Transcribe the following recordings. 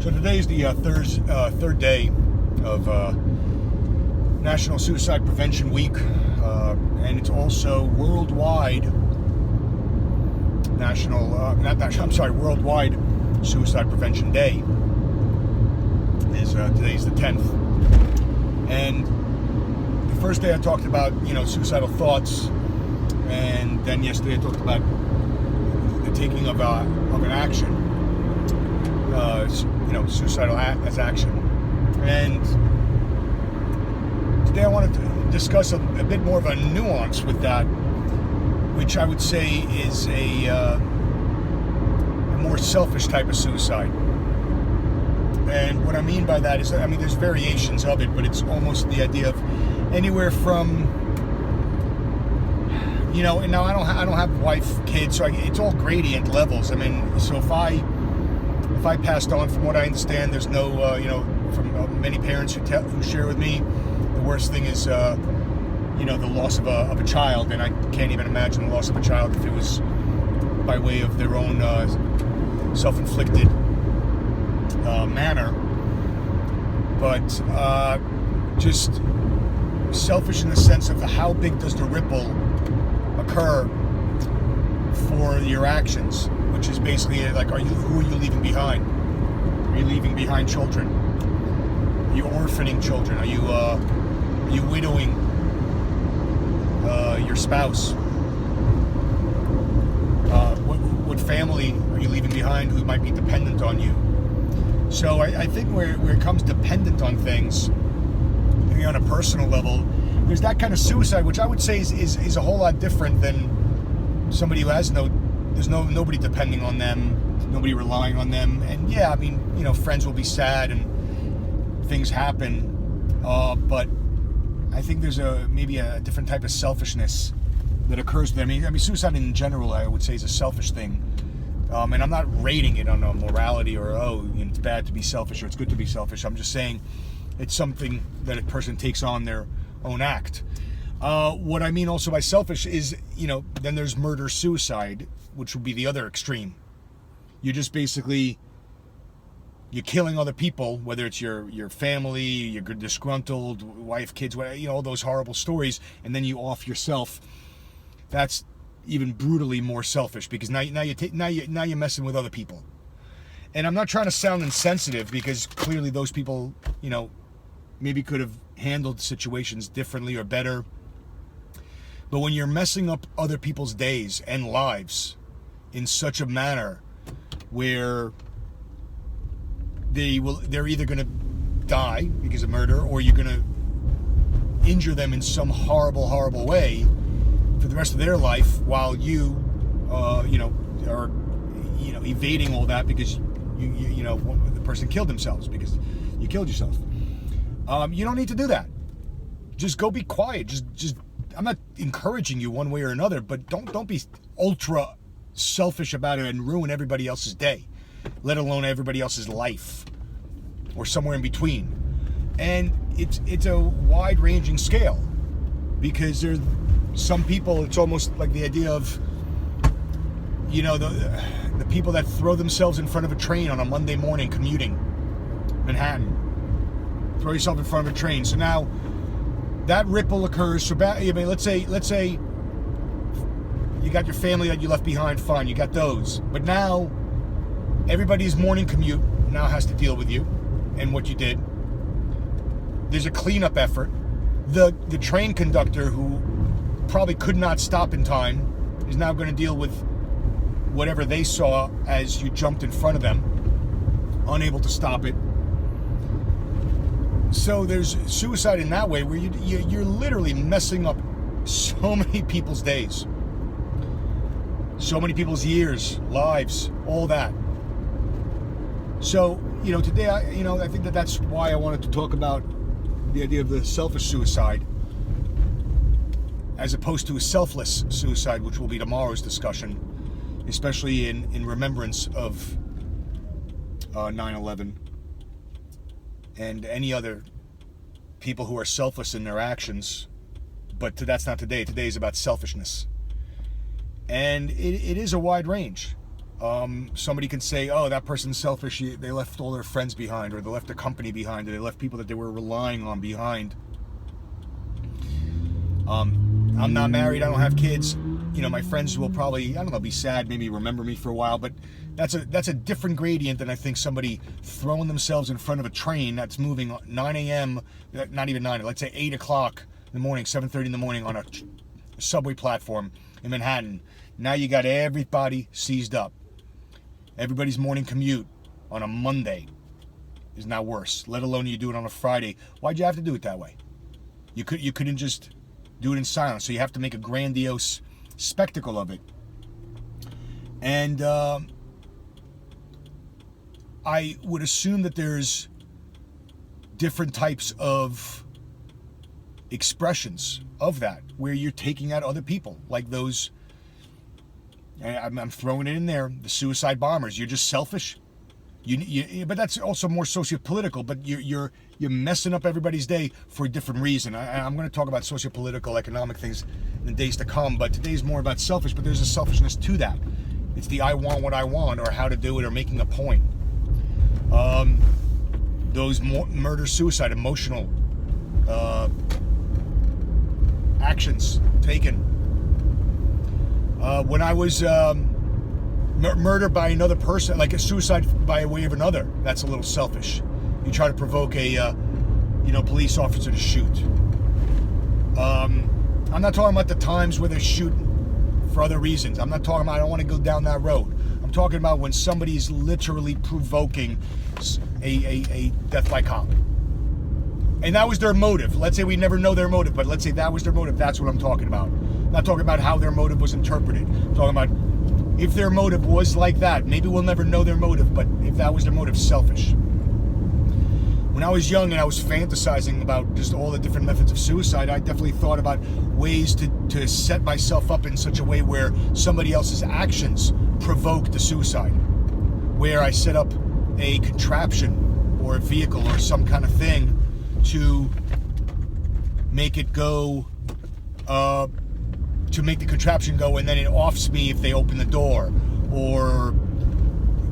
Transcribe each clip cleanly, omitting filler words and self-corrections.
So today's the third day of National Suicide Prevention Week, and it's also worldwide Worldwide Suicide Prevention Day. Today's the 10th, and the first day I talked about suicidal thoughts, and then yesterday I talked about the taking of an action. Suicidal as action. And today I wanted to discuss a bit more of a nuance with that, which I would say is a more selfish type of suicide. And what I mean by that is, there's variations of it, but it's almost the idea of anywhere from, and now I don't have wife, kids, so it's all gradient levels. So if I passed on, from what I understand, there's no, from many parents who share with me, the worst thing is, the loss of a child, and I can't even imagine the loss of a child if it was by way of their own self-inflicted manner. But just selfish in the sense of how big does the ripple occur for your actions, which is basically like, who are you leaving behind? Are you leaving behind children? Are you orphaning children? Are you widowing your spouse? What family are you leaving behind who might be dependent on you? So I think where it comes dependent on things, maybe on a personal level, there's that kind of suicide, which I would say is a whole lot different than somebody who has there's nobody depending on them, nobody relying on them. And yeah, friends will be sad and things happen, but I think there's maybe a different type of selfishness that occurs with them. Suicide in general, I would say, is a selfish thing. And I'm not rating it on a morality or, it's bad to be selfish or it's good to be selfish. I'm just saying it's something that a person takes on their own act. What I mean also by selfish is, then there's murder-suicide, which would be the other extreme. You're just basically, you're killing other people, whether it's your family, your disgruntled wife, kids, all those horrible stories, and then you off yourself. That's even brutally more selfish, because now you're messing with other people. And I'm not trying to sound insensitive, because clearly those people, maybe could have handled situations differently or better. But when you're messing up other people's days and lives in such a manner where they're either going to die because of murder, or you're going to injure them in some horrible, horrible way for the rest of their life, while you, are, evading all that because the person killed themselves because you killed yourself. You don't need to do that. Just go be quiet. Just. I'm not encouraging you one way or another, but don't be ultra selfish about it and ruin everybody else's day, let alone everybody else's life, or somewhere in between. And it's a wide-ranging scale, because there's some people, it's almost like the idea of, the people that throw themselves in front of a train on a Monday morning commuting Manhattan. Throw yourself in front of a train. So now that ripple occurs. So let's say you got your family that you left behind, fine, you got those. But now everybody's morning commute now has to deal with you and what you did. There's a cleanup effort. The train conductor, who probably could not stop in time, is now going to deal with whatever they saw as you jumped in front of them, unable to stop it. So there's suicide in that way, where you're literally messing up so many people's days, so many people's years, lives, all that. So, today, I think that's why I wanted to talk about the idea of the selfish suicide, as opposed to a selfless suicide, which will be tomorrow's discussion, especially in remembrance of 9/11. And any other people who are selfless in their actions. But that's not today. Today is about selfishness. And it is a wide range. Somebody can say, oh, that person's selfish, they left all their friends behind, or they left their company behind, or they left people that they were relying on behind. I'm not married, I don't have kids. My friends will probably, I don't know, be sad, maybe remember me for a while, but that's a different gradient than I think somebody throwing themselves in front of a train that's moving 9 a.m., not even 9, let's say 8 o'clock in the morning, 7:30 in the morning on a subway platform in Manhattan. Now you got everybody seized up. Everybody's morning commute on a Monday is now worse, let alone you do it on a Friday. Why'd you have to do it that way? You couldn't just do it in silence, so you have to make a grandiose spectacle of it. And I would assume that there's different types of expressions of that where you're taking out other people, like those, I'm throwing it in there, the suicide bombers. You're just selfish. But that's also more sociopolitical. But you're messing up everybody's day for a different reason. I'm going to talk about sociopolitical, economic things in the days to come. But today's more about selfish. But there's a selfishness to that. It's the I want what I want, or how to do it, or making a point. Those murder, suicide, emotional actions taken. When I was murdered by another person, like a suicide by way of another, that's a little selfish. You try to provoke a police officer to shoot. I'm not talking about the times where they're shooting for other reasons. I'm not talking about, I don't want to go down that road. I'm talking about when somebody's literally provoking a death by cop. And that was their motive. Let's say we never know their motive, but let's say that was their motive. That's what I'm talking about. I'm not talking about how their motive was interpreted. I'm talking about if their motive was like that. Maybe we'll never know their motive, but if that was their motive, selfish. When I was young and I was fantasizing about just all the different methods of suicide, I definitely thought about ways to set myself up in such a way where somebody else's actions provoked the suicide. Where I set up a contraption or a vehicle or some kind of thing to make it go, to make the contraption go, and then it offs me if they open the door or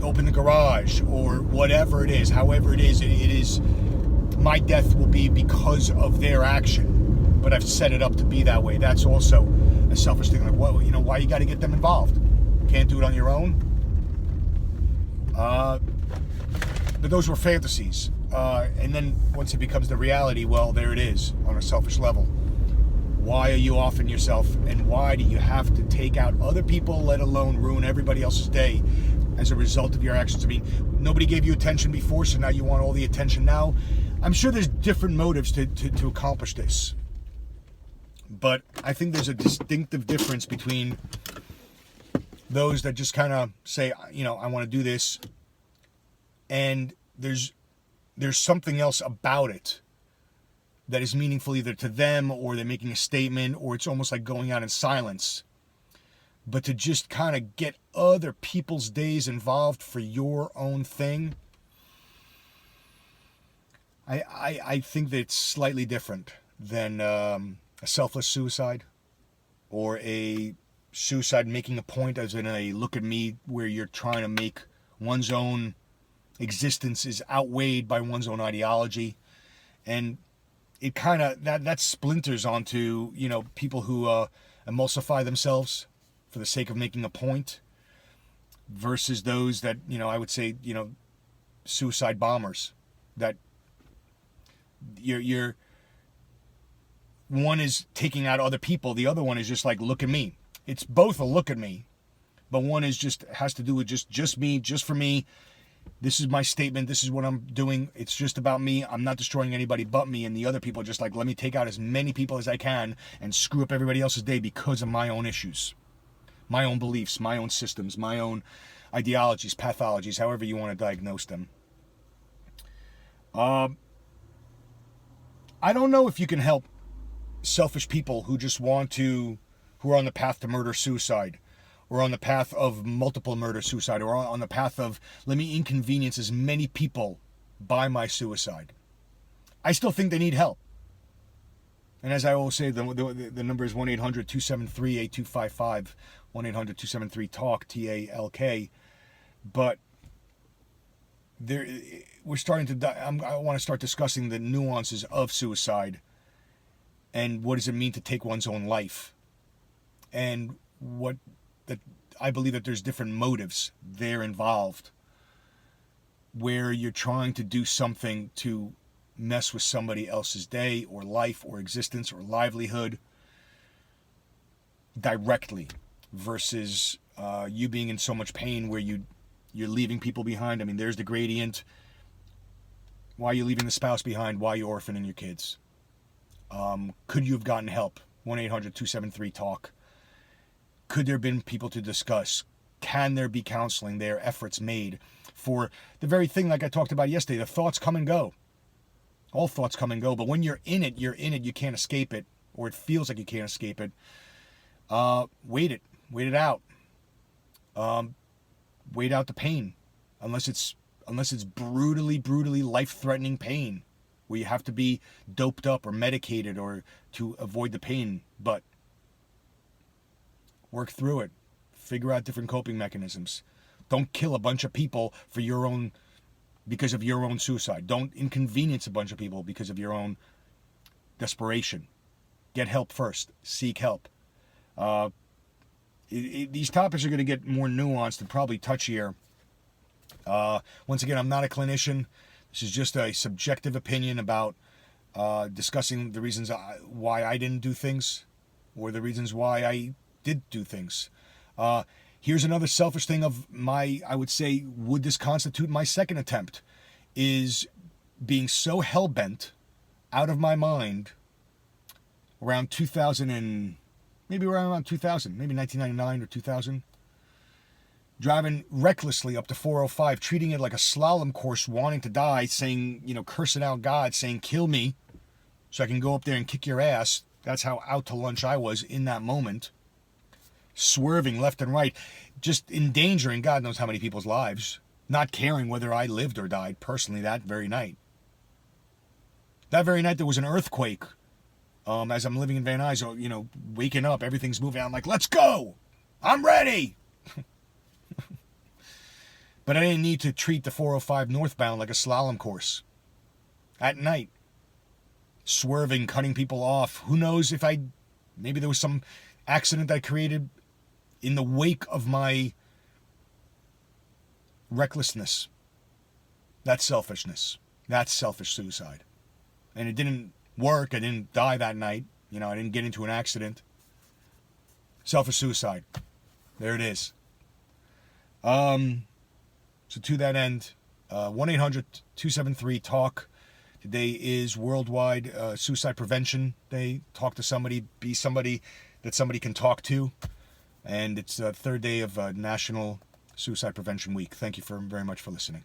open the garage or whatever it is. However it is, my death will be because of their action, but I've set it up to be that way. That's also a selfish thing. Like, well, why you got to get them involved? Can't do it on your own. But those were fantasies. And then once it becomes the reality, well, there it is on a selfish level. Why are you offing yourself, and why do you have to take out other people, let alone ruin everybody else's day as a result of your actions? I mean, nobody gave you attention before, so now you want all the attention now. I'm sure there's different motives to accomplish this. But I think there's a distinctive difference between those that just kind of say, I want to do this, and there's something else about it that is meaningful either to them, or they're making a statement, or it's almost like going out in silence. But to just kind of get other people's days involved for your own thing, I think that it's slightly different than a selfless suicide, or a suicide making a point, as in a look at me, where you're trying to make one's own existence is outweighed by one's own ideology. And it kind of, that splinters onto, people who emulsify themselves for the sake of making a point, versus those that, I would say, suicide bombers, that you're one is taking out other people, the other one is just like, look at me. It's both a look at me, but one is just has to do with just me, just for me. This is my statement. This is what I'm doing. It's just about me. I'm not destroying anybody but me. And the other people are just like, let me take out as many people as I can and screw up everybody else's day because of my own issues, my own beliefs, my own systems, my own ideologies, pathologies, however you want to diagnose them. I don't know if you can help selfish people who just who are on the path to murder, suicide, or on the path of multiple murder, suicide, or on the path of, let me inconvenience as many people by my suicide. I still think they need help. And as I always say, the number is 1-800-273-8255, 1-800-273-TALK, TALK. But there, we're starting to. I want to start discussing the nuances of suicide, and what does it mean to take one's own life, and what that I believe that there's different motives there involved, where you're trying to do something to mess with somebody else's day or life or existence or livelihood directly, versus you being in so much pain where you're leaving people behind. I mean, there's the gradient. Why are you leaving the spouse behind? Why are you orphaning your kids? Could you have gotten help? 1-800-273-TALK. Could there have been people to discuss? Can there be counseling there, efforts made for the very thing like I talked about yesterday? The thoughts come and go. All thoughts come and go. But when you're in it, you're in it. You can't escape it, or it feels like you can't escape it. Wait it. Wait it out. Wait out the pain. Unless it's brutally life-threatening pain, where you have to be doped up or medicated or to avoid the pain. But work through it. Figure out different coping mechanisms. Don't kill a bunch of people because of your own suicide. Don't inconvenience a bunch of people because of your own desperation. Get help first. Seek help. These topics are going to get more nuanced and probably touchier. Once again, I'm not a clinician. This is just a subjective opinion about discussing the reasons why I didn't do things, or the reasons why I did do things. Here's another selfish thing of I would say, would this constitute my second attempt, is being so hell-bent out of my mind around 2000 and maybe around 2000, maybe 1999 or 2000, driving recklessly up to 405, treating it like a slalom course, wanting to die, saying, cursing out God, saying, kill me so I can go up there and kick your ass. That's how out to lunch I was in that moment. Swerving left and right, just endangering God knows how many people's lives, not caring whether I lived or died personally that very night. That very night there was an earthquake. As I'm living in Van Nuys, waking up, everything's moving. I'm like, let's go! I'm ready! But I didn't need to treat the 405 northbound like a slalom course. At night. Swerving, cutting people off. Who knows if maybe there was some accident I created in the wake of my recklessness. That's selfishness. That's selfish suicide. And it didn't work. I didn't die that night. I didn't get into an accident. Selfish suicide. There it is. So to that end, 1-800-273-TALK. Today is Worldwide Suicide Prevention Day. Talk to somebody. Be somebody that somebody can talk to. And it's the third day of National Suicide Prevention Week. Thank you very much for listening.